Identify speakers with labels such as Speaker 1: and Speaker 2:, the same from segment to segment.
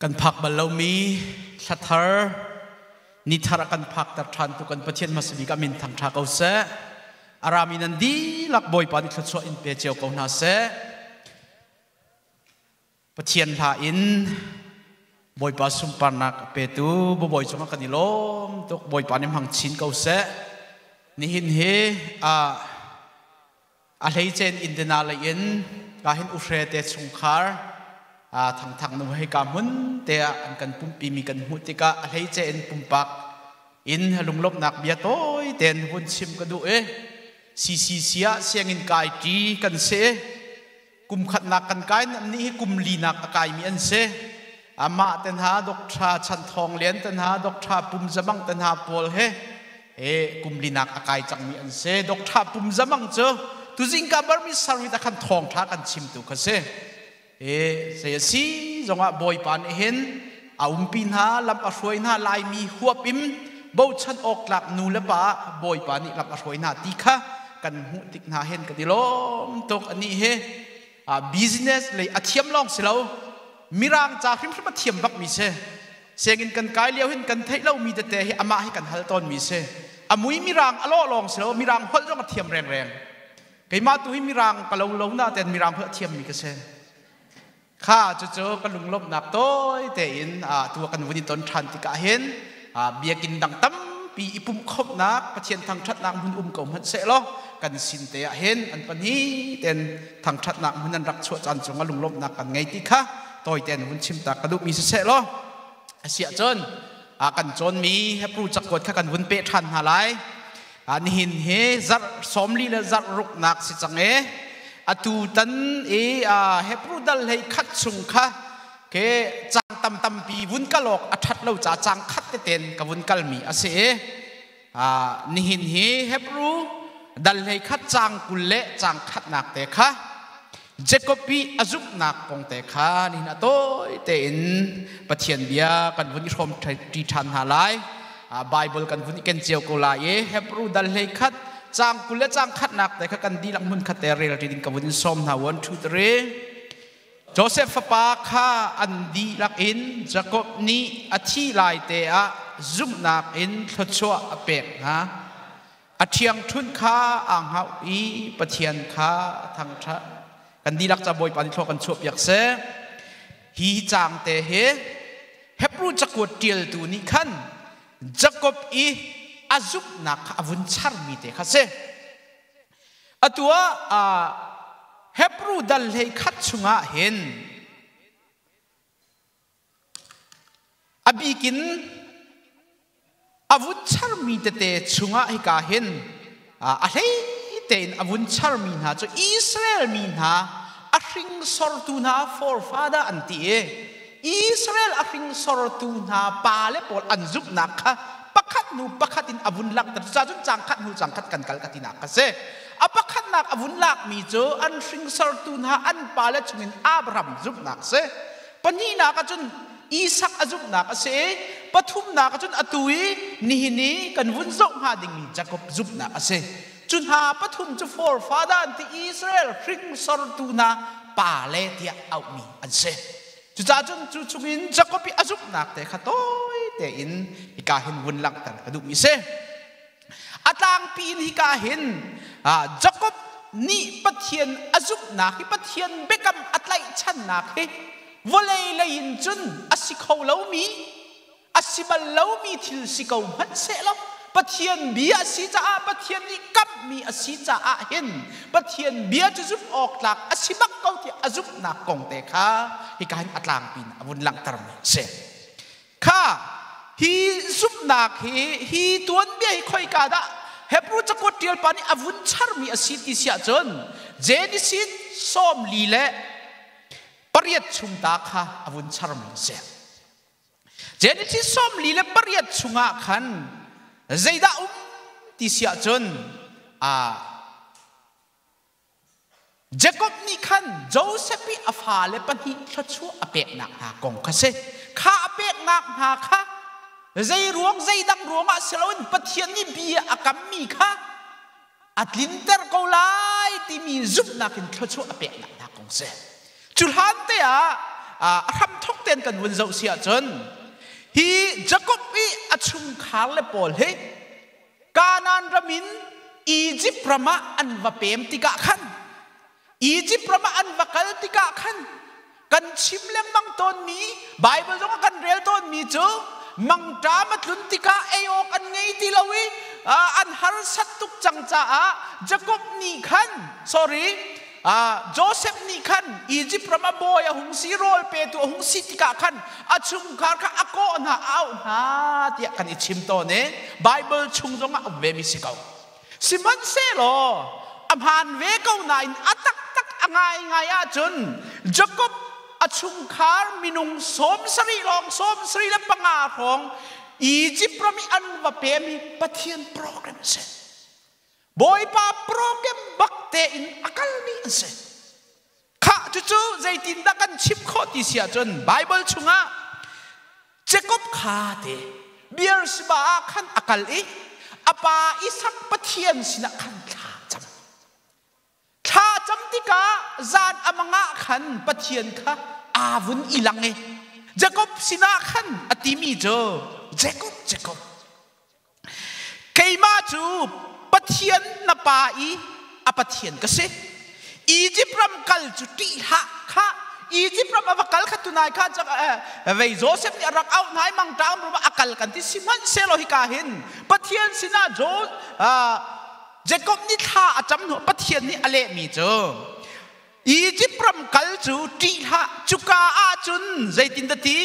Speaker 1: กันพักบัลลามีสัทธานิทารักันพักตัดทันตุกันประเทศมัสยิดกามินทางทางเอาเสอารามินันดีลักบอยปานิทศอินเปเจียวกองนาเสประเทศลาอินบอยปาสุมปานักเปตูบอยสมักันนิลมตกบอยปานิมหังชินเกาเสนิหินเฮอะไรเจนอินเดนาลอินกาหินอุเรเตสุงคาร์ทางนู้นให้การมุ่งแต่อันกันปุ่มปีมีกันมุติกะอะไรเจนปุ่มปักอินลุงลบนักเบียโต้เต็นหุ่นชิมกันดูซีเสียเสียงอินกายจีกันเสกุมขัดนักกันกายนี่กุมลีนักกายมีอันเสอามาเต็นหาดอกชาชันทองเลี้ยนเต็นหาดอกชาปุ่มจมังเต็นหาปอลกุมลีนักกายจังมีอันเสดอกชาปุ่มจมังเจอตุจิงกับบาร์มิสาริตะขันทองท้ากันชิมตุกันเสเสียสีจงว่าบอยปานเห็นอาปินหาลำอรวยหน้าลายมีหัวปิมบ่ชันออกหลักนูและป่าบอยปานี่ลำอรวยหน้าตีค่ะกันหุติกหน้าเห็นกันดีล้อมตกอันนี้บิสเนสเลยอาเทียมลองสิเรามีร่างจากพิมพ์มาเทียมบักมีเสเสียงกันกายเลี้ยวเห็นกันไทยเรามีแต่ให้อามาให้กันฮัลตอนมีเสมุยมีร่างอล่อลองสิเรามีร่างฮัลต้องมาเทียมแรงๆไก่มาตุยมีร่างกะเราหน้าแต่มีร่างเพื่อเทียมมีกันเสข้าจะเจอกันลุงลบหนักโต้แต่อินตัวกันวันนี้ตอนทันติกาเห็นเบียกินดังตั้มปีอิปุ่มคบนักประเทียนทางชัดนางมุนกมันเสล้อกันสินเตะเห็นอันปนี้เต็นทางชัดนางมุนันรักชั่วจันทร์จงลุงลบหนักกันไงติค่ะต่อยเต็นมุนชิมตากระดูกมีเสล้อเสียจนกันจนมีให้ปลูกจักรกดข้ากันวุนเปทันหาไลนี่หินเฮจัดสมลีและจัดรุกนักสิจังอตูตันเฮปรูดัลให้คัดสุงค่ะเกจังตำปีวุ้นกะลอกอัดเราจะจังคัดเต็นกับวุ้นกะลมีอาเสนี่หินเฮปรูดัลให้คัดจังกุลเละจังคัดนักเตะค่ะเจคอบปีอาจุกนักปงเตะค่ะนี่นะโต้เต็นปะเทียนเบียกันวุ้นชมที่ทันหาไลไบเบิลกันวุ้นเกนเจียวกุลาเฮปรูดัลให้คัดจางกุลและจางขัดหนักแต่ข้ากันดีหลังมุนขัดแต่เรื่องที่ดิ้งกับวันส้มหาวันทุตเรโจเซฟปาข้าอันดีหลักอินจักบนี้อธิลายเตะซุ่มหนักอินทศวะเป็กนะอธิยังทุนข้าอ่างหาอีปะเทียนข้าทางทะกันดีหลักจะบอยปันทกันชวบอยากเสฮีจางเตะเฮปรูจักวดเดียลตัวนี้ขันจักบอีอาจุบนักอาวุธชาร์มีเตะข้าเสตัวเฮปรูดัลให้ขัดชุงะเห็นอบีกินอาวุธชาร์มีเตะชุงะให้กาเห็นอะไรเตะอาวุธชาร์มีนะจะอิสราเอลมีนะอาริงสอร์ตูนะ forefather อันที่อิสราเอลอาริงสอร์ตูนะปาเลปอลอันจุบนักค่ะปักขัดนูปักขัดอินอาวุธลักแต่จะจุนจังขัดนูจังขัดกันกัลกัตินักก็เสปักขัดนักอาวุธลักมีเจออันสิงสารตุนหาอันปาเลชงินอับราฮัมจุบนักเสปนีนักจุนอิสักจุบนักเสปฐุมนักจุนอตุยนี่กันวุ้นจงหาดิ่งมีจักรจุบนักเสจุนหาปฐุมจะforefatherที่อิสราเอลสิงสารตุนหาปาเลที่เอามีอันเสจุจ้าจุนจุงินจักรปีจุบนักแต่ขัดโตแต่อินฮิกาเห็นวุ้นลักตันกระดูกมิเสอัตางปีนฮิกาเห็นจักรนี่ปะเทียนอาจุกนักฮิปะเทียนเบกัมอัตไลชันนักเฮวะเลยเลยอินจุนอาศิเขาเล่ามีอาศิบัลเล่ามีทิลสิเขามันเสลปะเทียนเบียสิจ้าปะเทียนนี่กับมีอาศิจ้าเห็นปะเทียนเบียจะจุบออกหลักอาศิบักเขาที่อาจุกนักกงเตะค่ะฮิกาเห็นอัตลางปีนวุ้นลักตรมเสค่ะฮีซุปนักฮีตัวนี้ให้ค่อยกาดะเฮปรูจักรเดียลปานี่อาวุธชาร์มีอาศิติเสียจนเจนิสิตส้มลีเล่ปริยัดชุงตาค่ะอาวุธชาร์มีเสียเจนิสิตส้มลีเล่ปริยัดชุงอาขันเจด้าติเสียจนเจคอบนี่ขันโจเซฟีอาฟาเลปนีชัดชัวอเปกนักหากงคาเซข้าอเปกนักหาค่ะใจรวงใจดังรวงอ่ะเสลวินปะเทียนนี่เบียอากัมมีค่ะอัดลินเตอร์กูไลที่มีจุบนักอินชัดชัวอเปกนักหากงเซจุดฮันเตะ รำทกเต้นกันวันเจ้าเสียจนฮีจักบอีอชุมขารเลปอลเฮกานันรามินอียิปต์ประมาอันวะเปมติกะขันอียิปต์ประมาอันวะกัลติกะขันกันชิมเลี้ยงมังต้นมีไบเบิลต้องกันเรียลต้นมีจูมังจามัดลุนติกะเอโอกันไงติลาวิอันฮาร์สัตตุกจังจ้าจักบนี่ขัน sorry โจเซฟนี่ขันอียิปต์ประมาบอยหุงซีโรลเปตัวหุงซีติกะขันอาชุมคาร์ค่ะอโกนะเอานะที่กันอิชิมตัวเนี่ยไบเบิลชุงจงอ่ะเวมิสิกาสิมันเซโลอภานเวกเอาไหนอัตักตักง่ายง่ายจุนจักบอชุมคาร์มินุงสมสรีรองสมสรีและปังอาของอียิปต์ประมีอันว่าเปมีปะเทียนโปรแกรมเซบอยป้าโปรแกรมบักเตอินอักลมีอันเซข้าจู่ๆใจตินดักันชิปข้อที่เสียจนไบเบิลชุงะเจคอบขาเตเบียร์สบาขันอักลอีอาปาอิสักปะเทียนสินะขันท่าจำติกาจานอมังะขันปะเทียนข้าอาวุนอีหลังเอเจคอบสินะขันอติมีโจเจคอบเคยมาจูปะเทียนนปาอีอปะเทียนก็เสอียิปต์รำกัลจุติหะข้าอียิปต์รำอวกัลขัตุนายข้าจะเวโจเซฟเนี่ยรักเอานายมังตามรู้ว่าอกัลกันที่สิมันเซโลฮิกาหินปะเทียนสินะโจเจคอบนี่ท่าจำหนูปะเทียนนี่อเลมีโจอียิปต์รำกัลจุติหะจุกาอาจุนใจตินตตี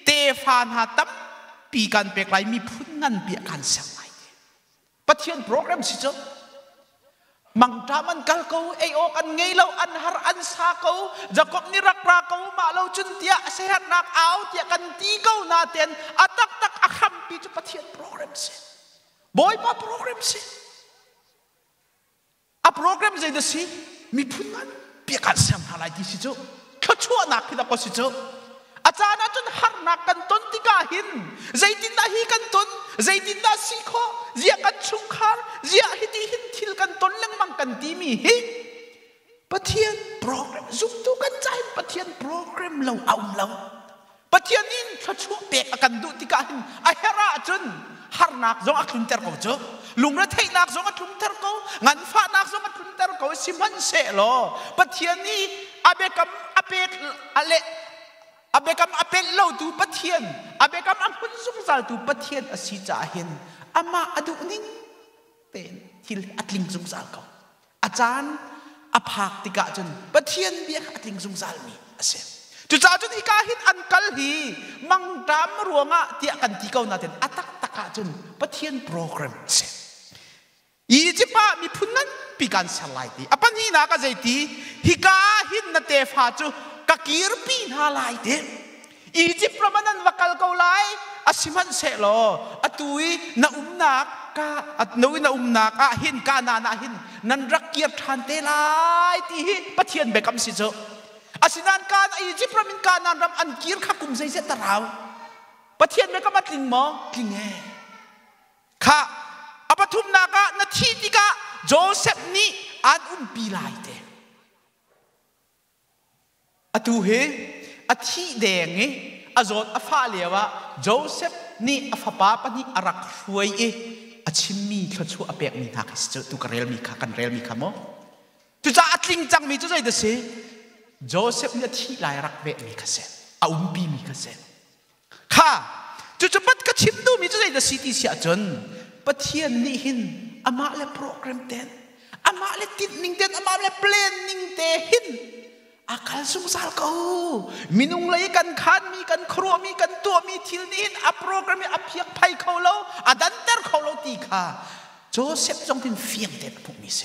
Speaker 1: เตฟานหาตับปีกันเปกไลมีพุ่นนั่นเปียกันสังไงปะเทียนโปรแกรมสิโจมังจามันกัลเขาเอโอกันไงเราอันฮาร์อันซาเขาจะกบนิรักราเขามาเราจุนเตียเสียนักเอาเตียกันตีเขานาเตียนอัตักตักอัคำปีจุปะเทียนโปรแกรมสิบอยมาโปรแกรมสิอะโปรแกรมใจเดสิมีพุ่นนั้นเปียกันสังหาไรที่สิโจเขาชั่วนักที่ตะกสิโจอาจารย์จุนฮาร์นักกันต้นติกาหินใจตินนาฮีกันต้นใจตินนาสิโคเจียกันชุงคาร์เจียฮิติหินทิลกันต้นเลี้ยงมังกันตีมีฮิปะเทียนโปรแกรมซุ่มดูกันใจปะเทียนโปรแกรมเราเอาเราปะเทียนนินเขาชั่วเปียกันดูติกาหินอาเฮราจุนฮาร์นักจงอักลุนเตอร์เขาเจอลุงระเทนักจงอักลุนเตอร์เขางันฟ้านักจงอักลุนเตอร์เขาสิมันเสโลปะเทียนนี้อาเบกัมอาเปกอะไรอาเบกัมอาเปลเล่าดูปะเทียนอาเบกัมอัมพุนซุงซาลดูปะเทียนอสิจ่าเห็นอามาอดุนิ่งเป็นที่อัดลิงซุงซาลเขาอาจารย์อาภาคติกาจนปะเทียนเบียกอัดลิงซุงซาลมีอาเซจุจ่าจนอีกาหินอันกัลฮีมังดามรัวงะที่กันที่เขานาเต็นอัตักตะกาจนปะเทียนโปรแกรมเซอีจิปต์มีพุนนั้นปีการสลายตีอปันฮีนักใจตีฮิกาหินนาเตฟาจูกะกีร์ปีนาลายเดอียิปต์ประมาณนั้นวักลเกาไลอาสิมันเสโลอตุยนานักกะนุยนานักหินกานาหินนันรักเกียรทันเตลายที่ปะเทียนเบกัมสิโจอาสินันกาอียิปต์ประมินกานานรำอันกีร์ขับกุมใจเจตราวปะเทียนเบกัมมัดลิงมองลิงเอข้าอปทุมนากะนาทีติกะโจเซฟนี่อันปีลายเดอตูเฮอธิแดงเออจอดอฟ้าเลียวะโจเซฟนี่อฟ้าป้าปนี่อารักรวยเออชิมมีขชัวอเปียกมีนักสิจุตุกเรลมีขากันเรลมีขโมจุจ้าอัดลิงจังมีจุใจเดสิโจเซฟนี่ที่ลายรักเบมีขเซอาปีมีขเซข้าจุจปัดกชิมดูมีจุใจเดสิที่เสียจนปะเทียนนี่หินอามาเลโปรแกรมเต้นอามาเลติดนิ่งเต้นอามาเลเพลนนิ่งเตหินอาการสงสารเขามีนุ่งเลยกันขันมีกันครัวมีกันตัวมีทิลนินอัปโปรแกรมมีอัพยักไพ่เขาเล่าอดันเตอร์เขาเล่าตีค่ะโจเซฟจงเป็นเฟียงเด็ดพวกนี้เส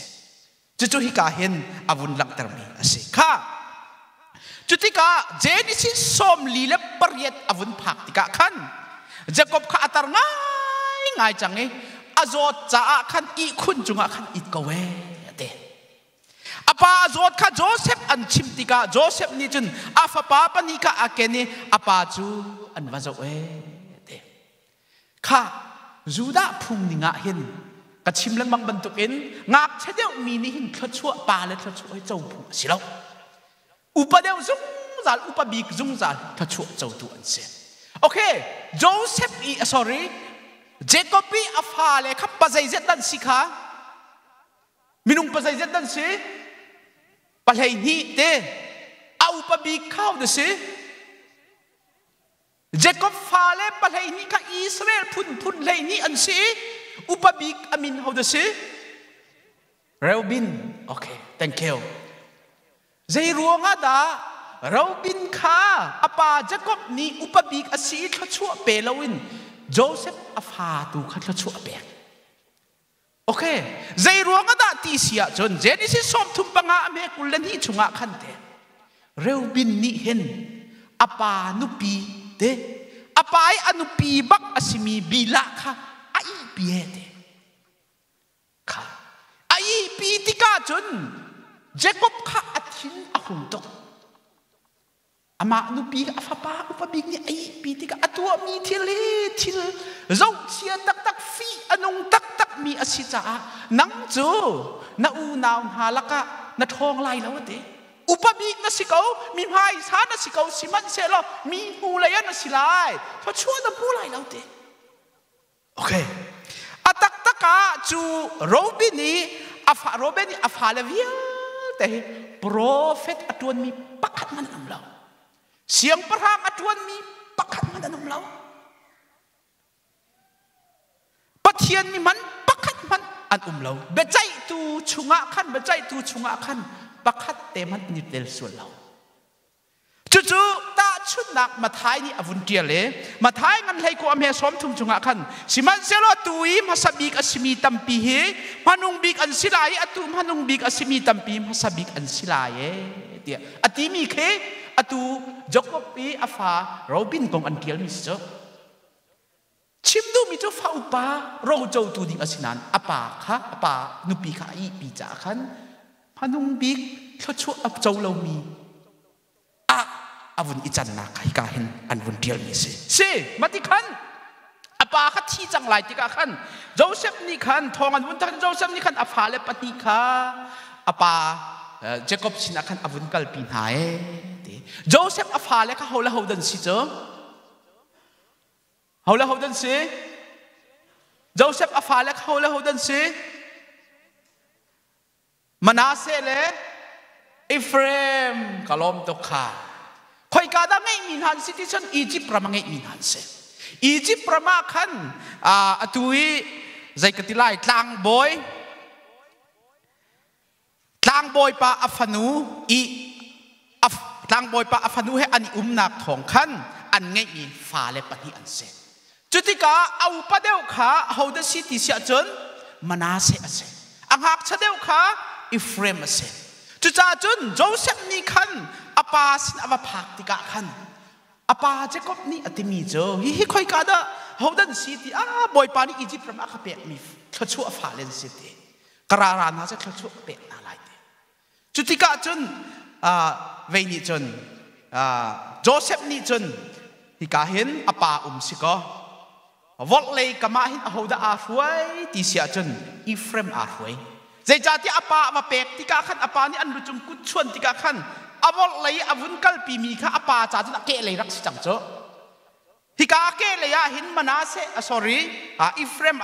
Speaker 1: จุฮิกาเห็นอาวุธหลังเตอร์มีสิค่ะจุติกาเจนิสิสอมลีเล็บปริยัดอาวุธผักติกาขันจะกบข้าอัตร์ง่ายจังเออจอดจ้าขันอีคุณจุงขันอีกเวเดอาป้าจอดข้าโจเซฟอันชิมติกาโจเซฟนี่จุนอาฟ้าป้าปนิกาอาเกนี่อาป้าจูอันว่าจะเวเดข้าจูดาพุ่งนิงาเห็นกระชิมเล่นบางบรรทุกเอ็นงักเช่นเดียวมีนี่หินขชั่วปลาและขชั่วให้เจ้าพุ่งสิเราอุปเดียวซุ่ม zal upabik zung zal thachu chau tu an se okay Joseph Jacob afale kha pazai zet dan sikha minung pazai zet dan si palhai ni te au pabik khau de si Jacob fale palhai ni ka Israel phun lei ni an si upabik amin how de si Reuben okay thank you zai ruanga da Reuben kha apa Jacob ni upabik asi thachu pelawin Joseph afa tu kha thachu pe okay zai ruanga da ti sia chon Genesis som thum panga me kulan hi chunga khan te Reuben ni hen apa nupi te apa ai anupi bak asimi bila kha ai pi te kha ai pi tika chon Jacob kha athin ahum tok ama nupi afapa upabik ni ai pi tika atua mi thil zo chia tak fi anong tak mi asita nang chu na u naw halaka na thong lai lo te upabik na sikau mi mai sa na sikau siman selo mi hu la ya na silai tho chua na pu lai lo te okay atak taka chu Robini afa la via te prophet atun mi pakhat man am lo siang perang atun mi pakhat man am lo pathian mi man pakhat man an lo bejai tu chunga khan pakhat te man ni tel sul lo chu ta chun nak mathai ni avun tia le mathai ngan lei ko am he som thum chunga khan siman selo tui masabik asimi tampi he manung bik an silai atu manung bik asimi tampi masabik an silai dia atimi khe atu Jacob pi afa Robin kong an tial mi so chimdu mi cho fa upa ro chou tu ding asinan apa nupi kha I pi cha khan manung bik thchu ap chou lo mi avun ichan na kai ka hen anvun tial mi se mati khan apa kha thi chang lai tika khan Joseph ni khan thong anvun tan Joseph ni khan afa le pati kha apa Jacob sina khan avun kal pi hai Joseph afa le kha hola hodan si cho hola hodan si Joseph afa le kha hola hodan si Manasseh le Ephraim kalom to kha khoi ka da ngai min han citizen Egypt prama ngai min han se Egypt prama khan atui zai katilai tlang boy pa afanu tlang boy pa afanu he ani nak thong khan an ngai mi fa le pani an se chutika au pa deu kha hoda city sia chon Manasseh ase anghak chadeu kha Ephraim ase chucha chun Joseph ni khan apa sin ava phak tika khan apa Jacob ni atimi jo hi khoi ka da hodan city boy pani Egypt from akhape mi thchu afa len city karara na se thchu pe na lai te chutika chun veini chun Joseph ni chun hi ka hin apa siko vol lei kama hin ahoda a huai ti sia chun Ephraim a huai zai jati apa ma pek tika khan apa ni an luchum kut chuan tika khan avol lei avun kal pi mi kha apa cha jun ke lei rak chang cho hika ke le ya hin Manasseh Ephraim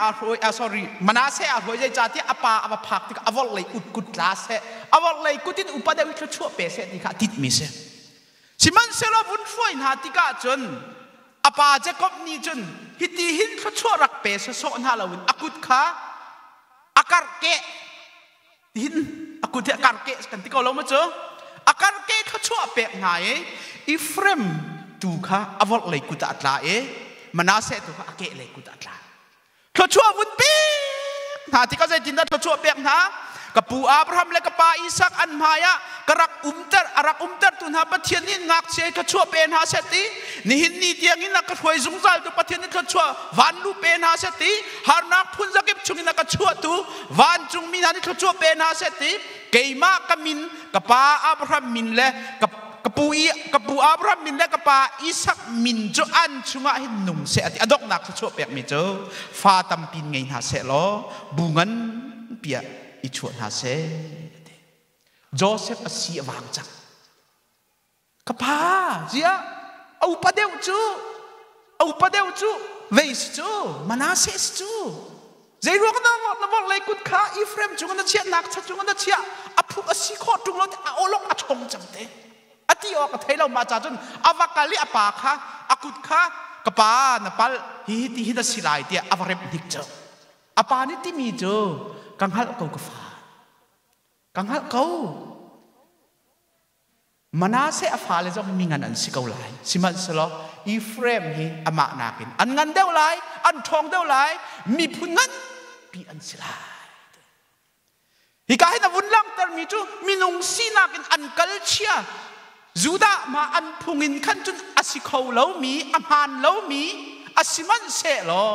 Speaker 1: Manasseh a hoi zai jati apa ava phak tika avol lei kut class he avol lei kutin upade wi chu pe se tika tit mi se siman selo bun foi na tika chun apa Jacob ni chun hiti hin chu rak pe se so na lawin akut kha akar ke hin akut akar ke kan tika lo ma cho akar ke thchu pe ngai Ephraim tu kha avol lei kut atla Manasseh tu kha ake lei kut atla thchu avun pe na tika zai tin da thchu pe na kapu Abraham le kapa Isaac an maya arak umter tu na pathian ni ngak se thchu pe na seti ni hin ni tiang in ka khoi zungzal tu pathian ni thchu van lu pe na seti har nak phun zakip chungin ka chua tu van chung mi na ni thchu pe na seti keima kamin kapa Abraham min le kapu Abraham min le kapa Isaac min jo an chunga hin nung se ati adok nak thchu pe mi jo fa tam pin ngai na se lo bungan pia ichuan ha se Joseph asi awang chak กป้าเจียเอาประเดี๋ยวจูเวสจูมานาเซสจูใจรัวกันนะบอกเลยกุดขาอีเฟรมจุกันนะเชียนักชัดจุกันนะเชียอภูอสิโคจุงเราโอลกอชงจังเตอที่ออกเทเรามาจากจนอวกาลีอปาค่ะอกุดขากป้านปัลฮิตสิไลเตียอวเรมดิกเจออปานี่ที่มีเจอกังหัลเขากฟ้ากังหัลเขามานาเซอฟาเลจงมีงานอันสิเกาไลสิมันสลออีเฟรมฮีอมานากินอันงานเดียวไลอันทองเดียวไลมีพุนงันปีอันสิไลฮิกาให้นวุ่นลังเตอร์มีจูมีนงสีนากินอันกัลเชียจูดามาอันพุงินขันจุนอสิเขาเล่ามีอมานเล่ามีอสิมันเสลอ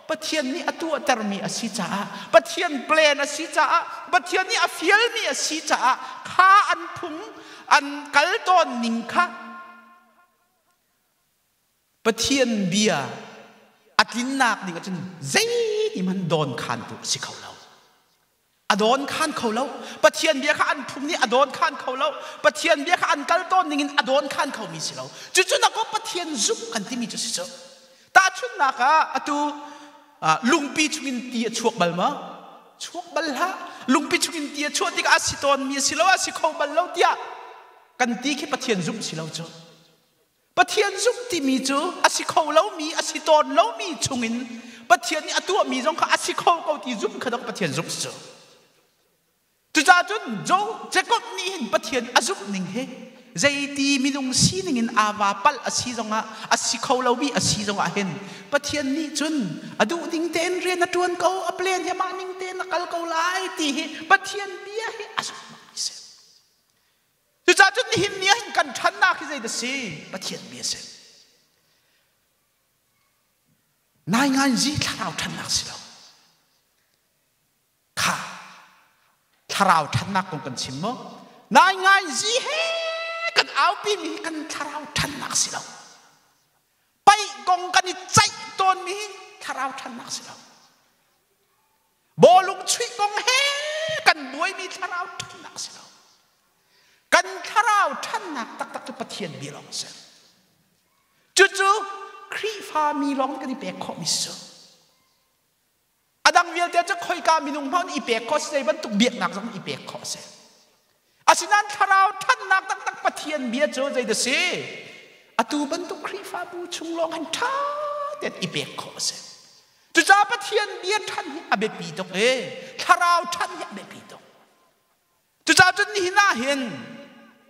Speaker 1: ปะเทียนนี่อตัวเตอร์มีอสิจ้าปะเทียนเปลนอสิจ้าปะเทียนนี่อฟิลมีอสิจ้าข้าอันพุงอันกัลตอนนิงค่ะปะเทียนเบียอัดลินนักนี่ก็จนเจนี่มันโดนขันตัวสิเขาเล่าอโดนขันเขาเล่าปะเทียนเบียข้าอันพุงนี่อโดนขันเขาเล่าปะเทียนเบียข้าอันกัลตอนนิงอโดนขันเขามีสิเล่าจุดนักก็ปะเทียนซุกกันที่มีจุดสิเจ้าตาชุดนักอะตูลุงปีชุกินตีชวกบัลมาชวกบัลละลุงปีชุกินตีชวกที่ก็อาศิตอนมีสิเล่าอาศิเขาบัลเล่าเดียกันตีแค่ปะเทียนซุกสิเล่าเจ้าปะเทียนซุกที่มีจูอาศิเขาเล่ามีอาศิตอนเล่ามีชุกินปะเทียนนี่ตัวมีจงข้าอาศิเขาเขาที่ซุกขดกปะเทียนซุกเจ้าจุดจ้าจุนโจเจ้าก็นี่เห็นปะเทียนอาซุกนิ่งเฮใจตีมีลงสีนิ่งอาวาปัลอาศิจงอาศิเขาเล่ามีอาศิจงเห็นปะเทียนนี่จุนอดูนิ่งเต้นเรียนอดวนเขาอเปลี่ยนยามานิ่งเต้นนักเขาไล่ตีเฮปะเทียนเบียเฮอาซุกจุดจ้าจุดนี้เนี่ยเห็นกันทันนักที่ใจเดสิปะเทียนเบียเสนายงานจีถ้าเราทันนักสิเราค่ะถ้าเราทันนักคงกันชิมมั้งนายงานจีเฮกันเอาปีมีกันถ้าเราทันนักสิเราไปกงกันใจตอนมีถ้าเราทันนักสิเราบอลุงช่วยกงเฮกันด้วยมีถ้าเราทันนักสิเรากันถ้าเราท่านนักตักปะเทียนบีลองเสียจู่ครีฟ้ามีร้องกันอีเปกขอมิสอดังเวียลเดียจะคอยการมีนุ่งพ่ออีเปกขอเสียบรรทุกเบียกหนักสังอีเปกขอเสียอาศินันถ้าเราท่านนักตักปะเทียนเบียเจอใจเดสิอตูบรรทุกครีฟ้าบูชุงร้องหันท่าเด็ดอีเปกขอเสียจู่ปะเทียนเบียท่านอเบปีตกถ้าเราท่านอเบปีตกจู่จุดนี้น่าเห็น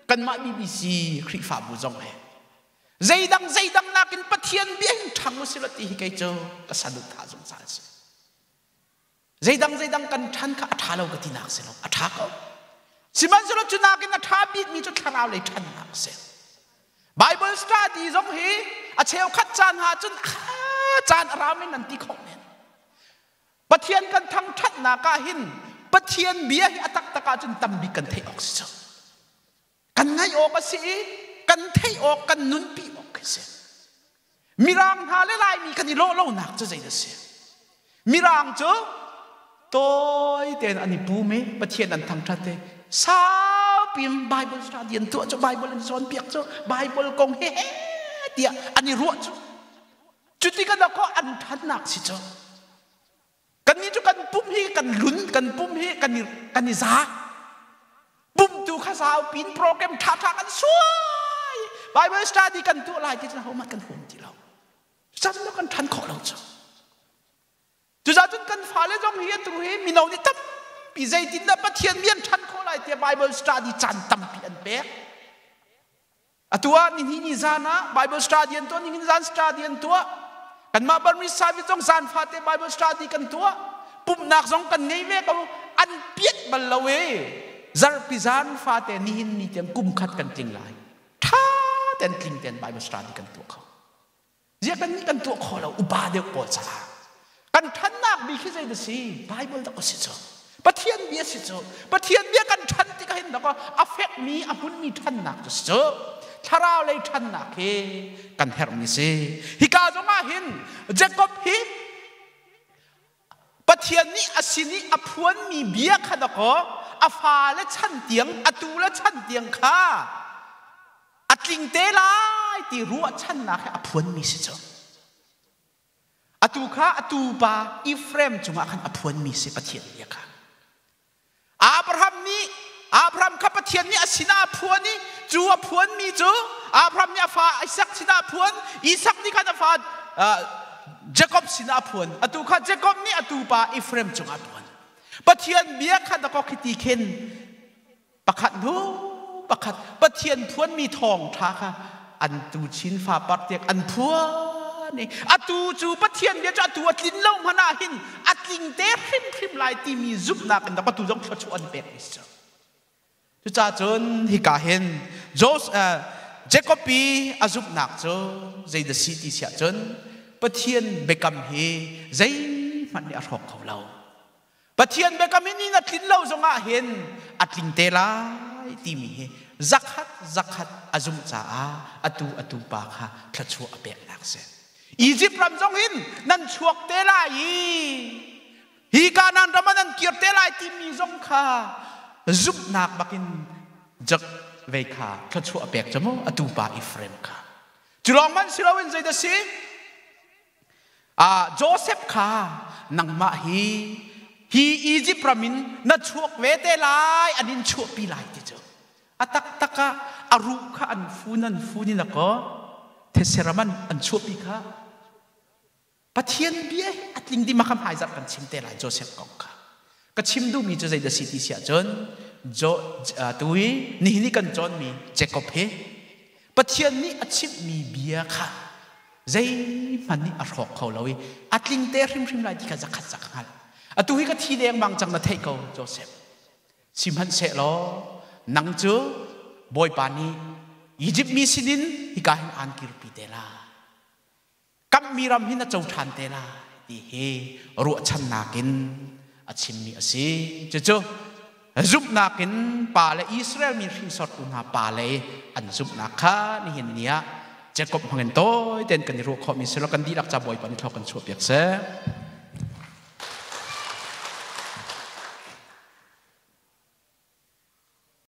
Speaker 1: กันมาBBC คลิปฝาบุจงใจดังนักินปะเทียนเบี้ยทั้งมุสลิมที่ให้เจอกษัตริย์ท่าสงสารสิใจดังกันท่านข้าอัฐาเราก็ที่นักเสียอัฐาเขาสิมันจะรู้จุนักินอัฐาบิดมีจุดท่าเราเลยท่านนักเสีย Bible study จงเฮอาเชลขัดจานหาจุนจานเราไม่นันติของเนี่ยปะเทียนกันทั้งท่านนักหินปะเทียนเบี้ยอัตักตะกาจุนตั้มบิกันเทออกเสียกันไงออกก็สิกันเทออกกันนุนปีออกก็สิมีรางหาเลไลมีกันนี่โลหนักจะใจเสียมีรางเจอตัวเด่นอันนี้ปูเมปะเทียนอันทางทัดเตสาวปีมไบเบิลสตาร์เดียนตัวเจ้าไบเบิลสอนเปียกเจ้าไบเบิลกงเฮเดียอันนี้รัวจุจุดที่กันเราก็อันทัดหนักสิเจ้ากันนี้จุกันปุ่มเฮกันลุ้นกันปุ่มเฮกันนี่ซาปุ่มดูข้าสาวปีนโปรแกรมท่ากันสวยไบเบิลสตาร์ดีกันตัวลายที่เรามากันหุ่นที่เราจัดแล้วกันทันขอเราจ้ะจุดจัดกันฟ้าเลยจงเฮียตรงเฮมีน้องนี่ตั้มปีใจดินนะปะเทียนเมียนทันขอลายที่ไบเบิลสตาร์ดีจันตั้มปีอันเป๊ะตัวนี่จานะไบเบิลสตาร์ดีตัวนี่จานสตาร์ดีตัวกันมาบริษัทวิจงจานฟ้าที่ไบเบิลสตาร์ดีกันตัวปุ่มนักจงกันไงเวกเอาอันเปียกบัลลเวจาร์พิจารฟ้าแต่นี่เตียงกุมขัดกันจริงไรท่าแต่จริงแต่ไบเบิลสตาร์ดีกันตัวเขาเรียกกันนี่กันตัวเขาเราอุบาเดียวปวดซากันท่านนักมีแค่ใจเดียวสิไบเบิลตะก็สิเจ้าปะเทียนเบียสิเจ้าปะเทียนเบียกันท่านที่ก็เห็นแล้วก็อัฟเฟกมีอัพุนมีท่านนักจะเจ้าถ้าเราเลยท่านนักเฮกันเฮรมิเซฮิกาจงมาเห็นเจคอบฮิปะเทียนนี้อสินีอัพวนมีเบียขัดก็อาฟ้าและชั้นเตียงอตูและชั้นเตียงข้าอ atling te lai ti ruwa chan na kha aphuan mi si cho atu kha atu pa Ephraim chunga khan aphuan mi si pathian ya kha Abraham kha pathian ni asina aphuan ni chu aphuan mi chu Abraham ni afa Isaac sina aphuan Isaac ni khan afa Jacob sina aphuan atu kha Jacob ni atu pa Ephraim chunga aphuan pathian bia kha da ko khiti khen pakhat no pakhat pathian phuan mi thong tha kha an tu chin fa par tek an phua ni atu chu pathian bia chu atu atlin lo hana hin atling te khrim lai ti mi zup na kan da patu jong chu an pek ni cha chu cha chon hi ka hen Jacob pi azup nak cho zai the city sia chon pathian bekam hi zai man ni a thok khau lo pathian bekam ni na thin lo zonga hen atling te lai ti mi he zakhat azum cha atu pa kha thchu apek nak se Egypt ram jong hin nan chuak te lai hi ka nan ramanan kir te lai ti mi jong kha zup nak bakin jak ve kha thchu apek chamo atu pa Ephraim kha chulong man silawin zai da si Joseph kha nangma hi Egypt ramin na chuak ve te lai anin chuak pi lai ti cho atak taka aru kha an funi na ko theseraman an chuak pi kha pathian bia atling di makam haizat kan chim te lai Joseph kong kha ka chim du mi cho zai da city sia chon tui ni kan chon mi Jacob he pathian ni achip mi bia kha zai man ni a rok khau lawi atling te rim lai di ka zakhat zakhal atu hi ka thi deng bang chang na thei ko Joseph simhan se lo nang chu boy pani Egypt mi sinin hi ka hin an kir pi te la kam miram hin na chau than te la ti he ru chan nakin achim mi asi chu zup nakin pa le Israel mi ring sort una pa le an zup nakha ni hin nia Jacob hangen toy ten kan ru kho mi selo kan di lak cha boy pani thok kan chu piak se